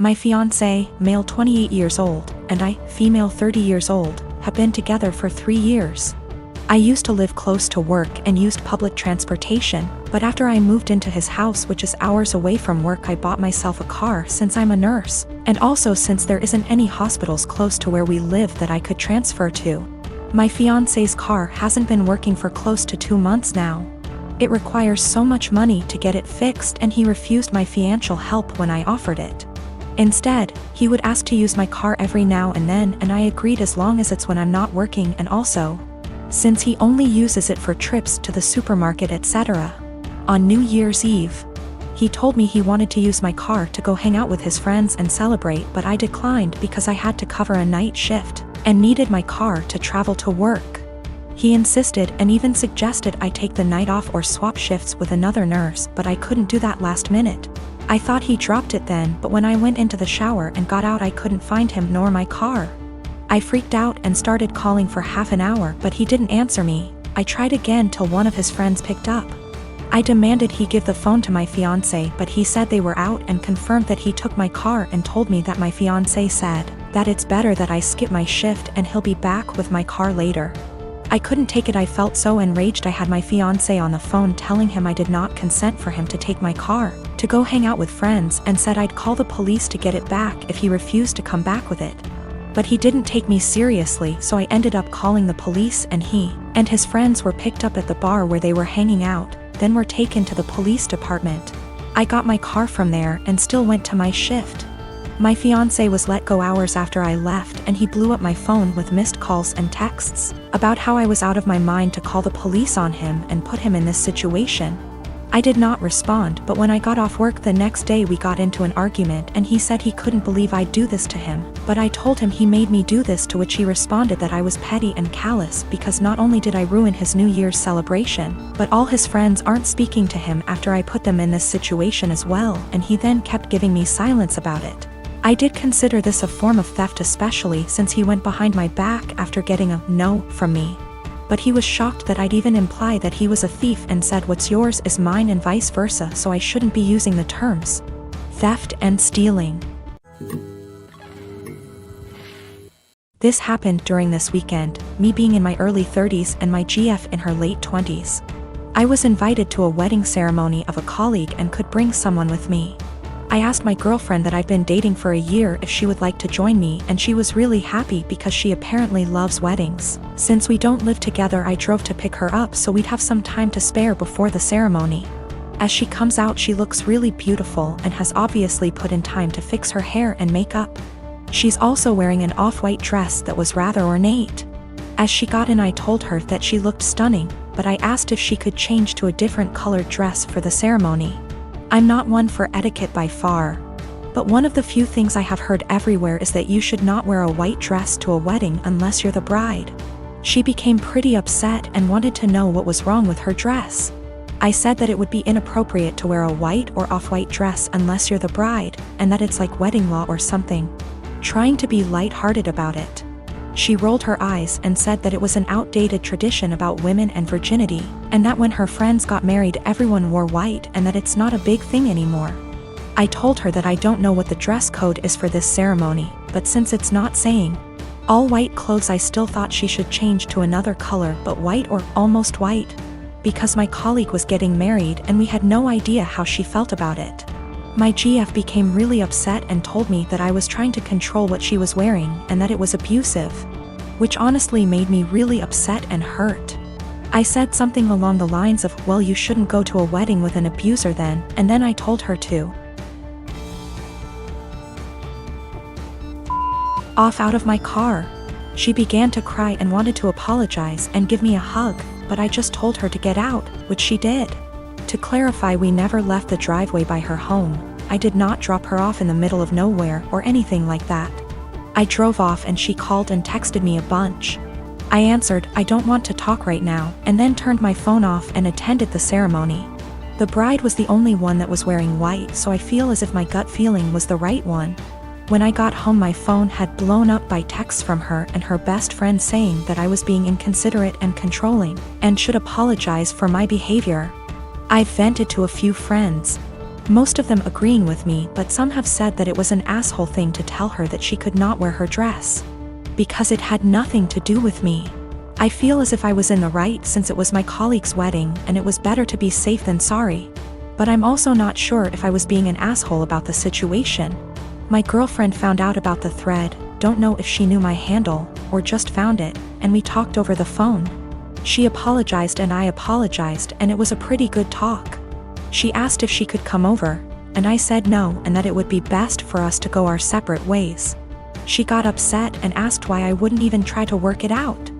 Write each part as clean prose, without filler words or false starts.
My fiancé, male 28 years old, and I, female 30 years old, have been together for 3 years. I used to live close to work and used public transportation, but after I moved into his house, which is hours away from work, I bought myself a car since I'm a nurse, and also since there isn't any hospitals close to where we live that I could transfer to. My fiancé's car hasn't been working for close to 2 months now. It requires so much money to get it fixed, and he refused my financial help when I offered it. Instead, he would ask to use my car every now and then, and I agreed as long as it's when I'm not working, and also, since he only uses it for trips to the supermarket, etc. On New Year's Eve, he told me he wanted to use my car to go hang out with his friends and celebrate, but I declined because I had to cover a night shift and needed my car to travel to work. He insisted and even suggested I take the night off or swap shifts with another nurse, but I couldn't do that last minute. I thought he dropped it then, but when I went into the shower and got out, I couldn't find him nor my car. I freaked out and started calling for half an hour, but he didn't answer me. I tried again till one of his friends picked up. I demanded he give the phone to my fiancé, but he said they were out and confirmed that he took my car and told me that my fiancé said that it's better that I skip my shift and he'll be back with my car later. I couldn't take it. I felt so enraged. I had my fiancé on the phone telling him I did not consent for him to take my car to go hang out with friends, and said I'd call the police to get it back if he refused to come back with it. But he didn't take me seriously, so I ended up calling the police, and he and his friends were picked up at the bar where they were hanging out, then were taken to the police department. I got my car from there and still went to my shift. My fiancé was let go hours after I left, and he blew up my phone with missed calls and texts about how I was out of my mind to call the police on him and put him in this situation. I did not respond, but when I got off work the next day, we got into an argument, and he said he couldn't believe I'd do this to him, but I told him he made me do this, to which he responded that I was petty and callous because not only did I ruin his New Year's celebration, but all his friends aren't speaking to him after I put them in this situation as well, and he then kept giving me silence about it. I did consider this a form of theft, especially since he went behind my back after getting a no from me. But he was shocked that I'd even imply that he was a thief and said what's yours is mine and vice versa, so I shouldn't be using the terms theft and stealing. This happened during this weekend, me being in my early 30s and my GF in her late 20s. I was invited to a wedding ceremony of a colleague and could bring someone with me. I asked my girlfriend that I've been dating for a year if she would like to join me, and she was really happy because she apparently loves weddings. Since we don't live together, I drove to pick her up so we'd have some time to spare before the ceremony. As she comes out, she looks really beautiful and has obviously put in time to fix her hair and makeup. She's also wearing an off-white dress that was rather ornate. As she got in, I told her that she looked stunning, but I asked if she could change to a different colored dress for the ceremony. I'm not one for etiquette by far, but one of the few things I have heard everywhere is that you should not wear a white dress to a wedding unless you're the bride. She became pretty upset and wanted to know what was wrong with her dress. I said that it would be inappropriate to wear a white or off-white dress unless you're the bride, and that it's like wedding law or something. Trying to be light-hearted about it, she rolled her eyes and said that it was an outdated tradition about women and virginity, and that when her friends got married everyone wore white, and that it's not a big thing anymore. I told her that I don't know what the dress code is for this ceremony, but since it's not saying all white clothes, I still thought she should change to another color, but white or almost white, because my colleague was getting married and we had no idea how she felt about it. My GF became really upset and told me that I was trying to control what she was wearing and that it was abusive, which honestly made me really upset and hurt. I said something along the lines of, well, you shouldn't go to a wedding with an abuser then, and then I told her to off out of my car. She began to cry and wanted to apologize and give me a hug, but I just told her to get out, which she did. To clarify, we never left the driveway by her home. I did not drop her off in the middle of nowhere or anything like that. I drove off and she called and texted me a bunch. I answered, I don't want to talk right now, and then turned my phone off and attended the ceremony. The bride was the only one that was wearing white, so I feel as if my gut feeling was the right one. When I got home, my phone had blown up by texts from her and her best friend saying that I was being inconsiderate and controlling, and should apologize for my behavior. I vented to a few friends. most of them agreeing with me, but some have said that it was an asshole thing to tell her that she could not wear her dress. Because it had nothing to do with me. I feel as if I was in the right since it was my colleague's wedding and it was better to be safe than sorry. But I'm also not sure if I was being an asshole about the situation. My girlfriend found out about the thread, don't know if she knew my handle, or just found it, and we talked over the phone. She apologized and I apologized, and it was a pretty good talk. She asked if she could come over, and I said no and that it would be best for us to go our separate ways. She got upset and asked why I wouldn't even try to work it out.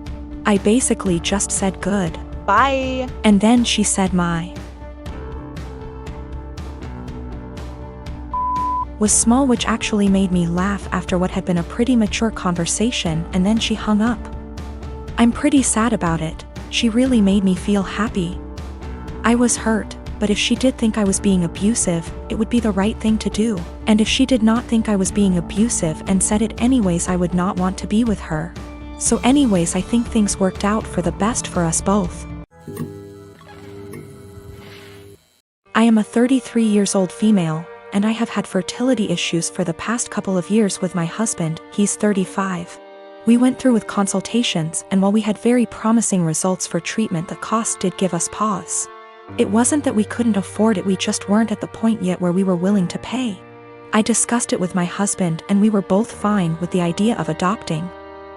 I basically just said good. Bye. And then she said my was small, which actually made me laugh after what had been a pretty mature conversation, and then she hung up. I'm pretty sad about it. She really made me feel happy. I was hurt, but if she did think I was being abusive, it would be the right thing to do. And if she did not think I was being abusive and said it anyways, I would not want to be with her. So anyways, I think things worked out for the best for us both. I am a 33 years old female, and I have had fertility issues for the past couple of years with my husband. He's 35. We went through with consultations, and while we had very promising results for treatment, the cost did give us pause. It wasn't that we couldn't afford it, we just weren't at the point yet where we were willing to pay. I discussed it with my husband and we were both fine with the idea of adopting.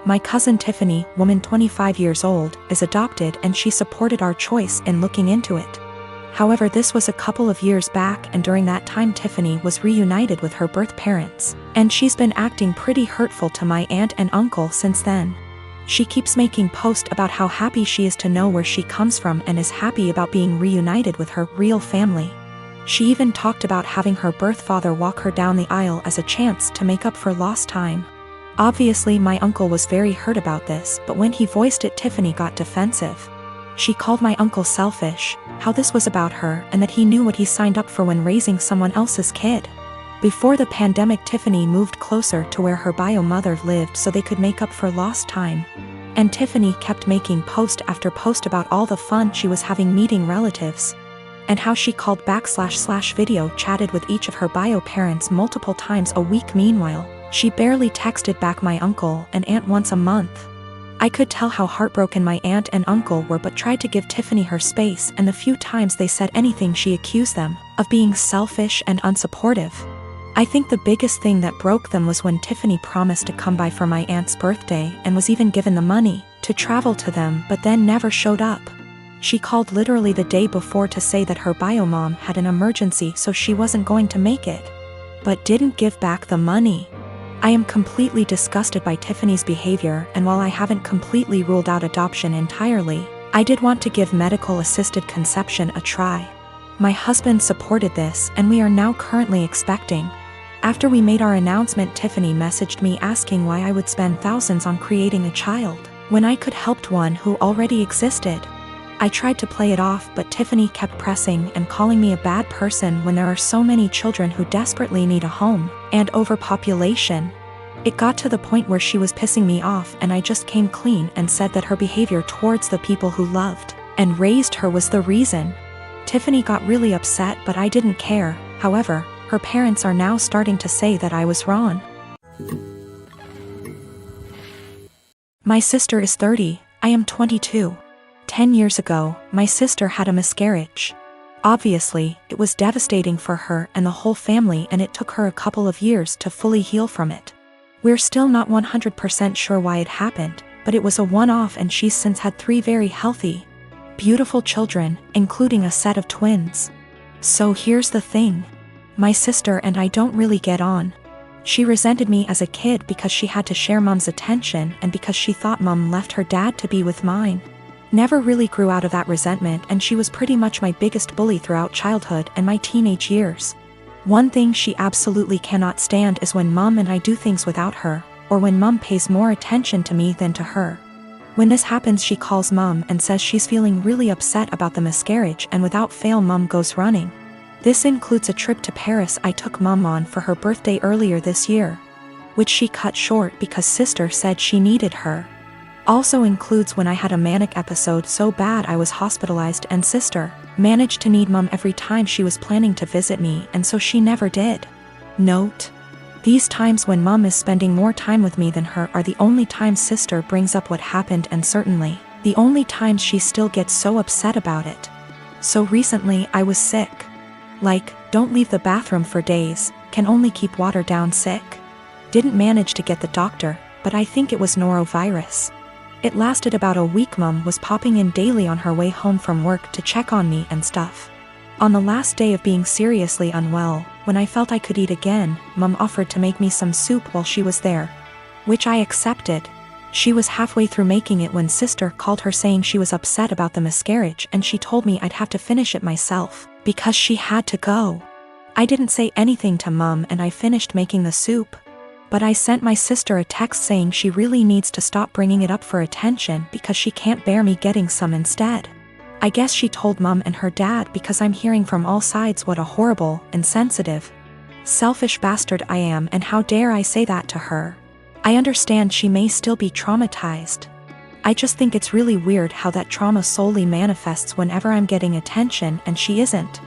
My cousin Tiffany, woman 25 years old, is adopted and she supported our choice in looking into it. However, this was a couple of years back, and during that time Tiffany was reunited with her birth parents, and she's been acting pretty hurtful to my aunt and uncle since then. She keeps making posts about how happy she is to know where she comes from and is happy about being reunited with her real family. She even talked about having her birth father walk her down the aisle as a chance to make up for lost time. Obviously my uncle was very hurt about this, but when he voiced it, Tiffany got defensive. She called my uncle selfish, how this was about her, and that he knew what he signed up for when raising someone else's kid. Before the pandemic, Tiffany moved closer to where her bio mother lived so they could make up for lost time. And Tiffany kept making post after post about all the fun she was having meeting relatives. And how she called / video chatted with each of her bio parents multiple times a week. Meanwhile, she barely texted back my uncle and aunt once a month. I could tell how heartbroken my aunt and uncle were, but tried to give Tiffany her space, and the few times they said anything she accused them of being selfish and unsupportive. I think the biggest thing that broke them was when Tiffany promised to come by for my aunt's birthday and was even given the money to travel to them, but then never showed up. She called literally the day before to say that her bio mom had an emergency so she wasn't going to make it, but didn't give back the money. I am completely disgusted by Tiffany's behavior, and while I haven't completely ruled out adoption entirely, I did want to give medical-assisted conception a try. My husband supported this, and we are now currently expecting. After we made our announcement, Tiffany messaged me asking why I would spend thousands on creating a child, when I could help one who already existed. I tried to play it off, but Tiffany kept pressing and calling me a bad person when there are so many children who desperately need a home, and overpopulation. It got to the point where she was pissing me off, and I just came clean and said that her behavior towards the people who loved and raised her was the reason. Tiffany got really upset, but I didn't care. However, her parents are now starting to say that I was wrong. My sister is 30, I am 22. 10 years ago, my sister had a miscarriage. Obviously, it was devastating for her and the whole family, and it took her a couple of years to fully heal from it. We're still not 100% sure why it happened, but it was a one-off, and she's since had 3 very healthy, beautiful children, including a set of twins. So here's the thing. My sister and I don't really get on. She resented me as a kid because she had to share mom's attention and because she thought mom left her dad to be with mine. Never really grew out of that resentment, and she was pretty much my biggest bully throughout childhood and my teenage years. One thing she absolutely cannot stand is when mom and I do things without her, or when mom pays more attention to me than to her. When this happens, she calls mom and says she's feeling really upset about the miscarriage, and without fail mom goes running. This includes a trip to Paris I took mom on for her birthday earlier this year, which she cut short because sister said she needed her. Also includes when I had a manic episode so bad I was hospitalized and sister managed to need mom every time she was planning to visit me, and so she never did. Note: these times when mom is spending more time with me than her are the only times sister brings up what happened, and certainly the only times she still gets so upset about it. So recently I was sick. Like, don't leave the bathroom for days, can only keep water down sick. Didn't manage to get the doctor, but I think it was norovirus. It lasted about a week. Mom was popping in daily on her way home from work to check on me and stuff. On the last day of being seriously unwell, when I felt I could eat again, mom offered to make me some soup while she was there, which I accepted. She was halfway through making it when sister called her saying she was upset about the miscarriage, and she told me I'd have to finish it myself because she had to go. I didn't say anything to mom and I finished making the soup. But I sent my sister a text saying she really needs to stop bringing it up for attention because she can't bear me getting some instead. I guess she told mom and her dad because I'm hearing from all sides what a horrible, insensitive, selfish bastard I am, and how dare I say that to her. I understand she may still be traumatized. I just think it's really weird how that trauma solely manifests whenever I'm getting attention and she isn't.